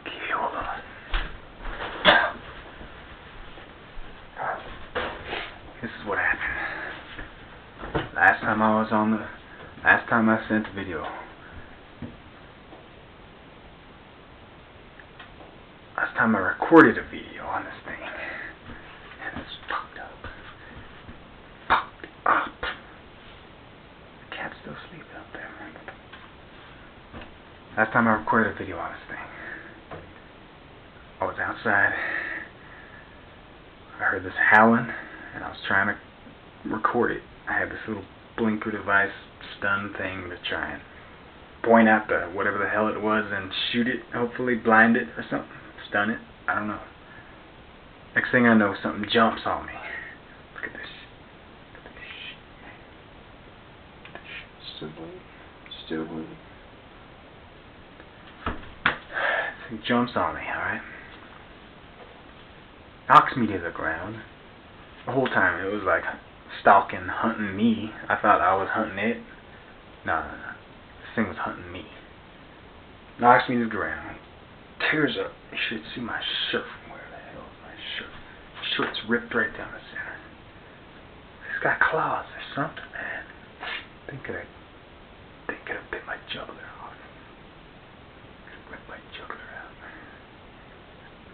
Okay, hold on. This is what happened. Last time I sent a video. Last time I recorded a video on this thing. And it's fucked up. Fucked up. The cat's still sleeping out there, man. Last time I recorded a video on this thing, I was outside. I heard this howling, and I was trying to record it. I had this little blinker device, stun thing to try and point out the whatever the hell it was and shoot it, hopefully blind it or something. Stun it. I don't know. Next thing I know, something jumps on me. Look at this. Look at this shit. Still bleeding. Still bleeding. It jumps on me, alright? Knocks me to the ground. The whole time it was like stalking, hunting me. I thought I was hunting it. No. This thing was hunting me. Knocks me to the ground. Tears up. You should see my shirt from where the hell is my shirt? My shirt's ripped right down the center. It's got claws or something, man. Think could have bit my jugular off. Rip my jugular out.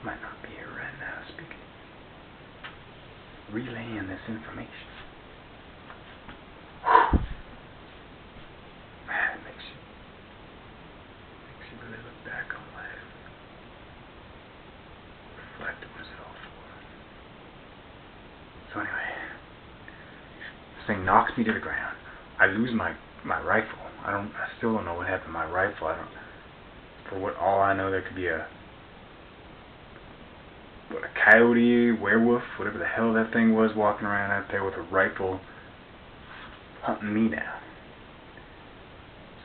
Might not be here right now speaking. Relaying this information. Man, it makes you really look back on life. Reflect what was it all for. So anyway, this thing knocks me to the ground. I lose my rifle. I still don't know what happened to my rifle. For all I know, there could be a coyote, werewolf, whatever the hell that thing was, walking around out there with a rifle, hunting me now.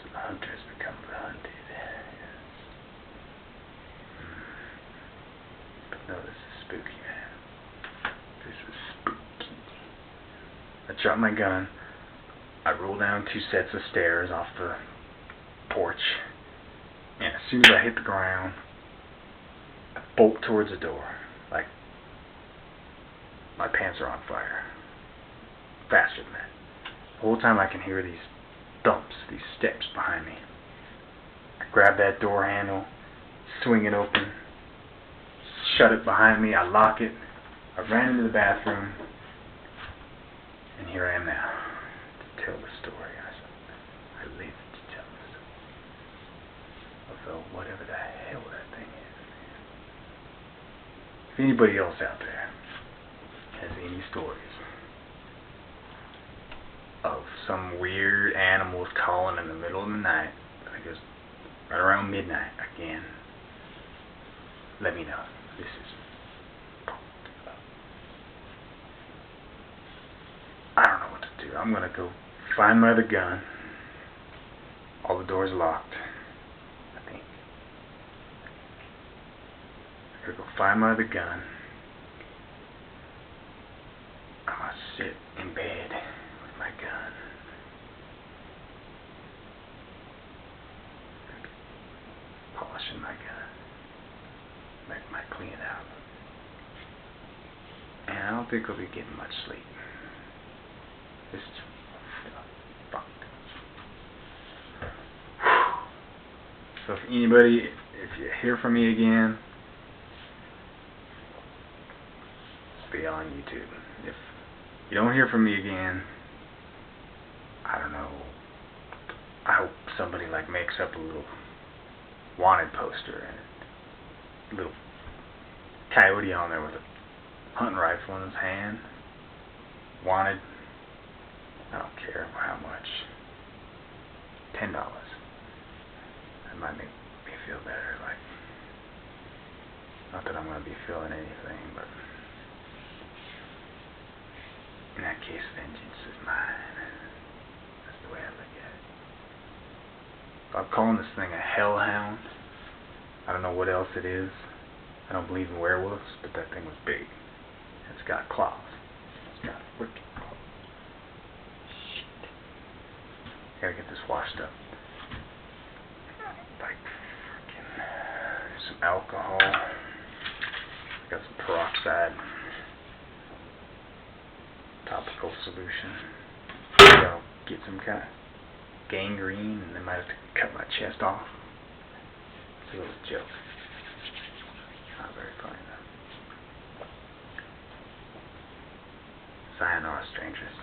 So the hunters become the hunted. But no, this is spooky, man. This is spooky. I drop my gun. I roll down 2 sets of stairs off the porch. And as soon as I hit the ground, I bolt towards the door. Like my pants are on fire. Faster than that. The whole time I can hear these thumps, these steps behind me. I grab that door handle, swing it open, shut it behind me, I lock it. I ran into the bathroom, and here I am now to tell the story. I live to tell the story. Of whatever the hell that thing is. If anybody else out there has any stories of some weird animals calling in the middle of the night, I think it was right around midnight again, let me know. This is I don't know what to do. I'm gonna go find my other gun. All the doors locked, I think. I'm gonna go find my other gun. I'm gonna sit in bed with my gun. Polishing my gun. Make my clean it out. And I don't think I'll be getting much sleep. This is fucked. So if you hear from me again, be on YouTube. If you don't hear from me again, I don't know. I hope somebody makes up a little wanted poster and a little coyote on there with a hunting rifle in his hand. Wanted. I don't care how much. $10. That might make me feel better. Not that I'm going to be feeling anything, but in that case, vengeance is mine. That's the way I look at it. I'm calling this thing a Hellhound. I don't know what else it is. I don't believe in werewolves, but that thing was big. It's got claws. It's got wicked claws. Shit. Gotta get this washed up. Like freaking some alcohol. Got some peroxide. Topical solution. I'll get some kind of gangrene, and they might have to cut my chest off. It's a little joke. Not very funny though. Sayonara, strangers.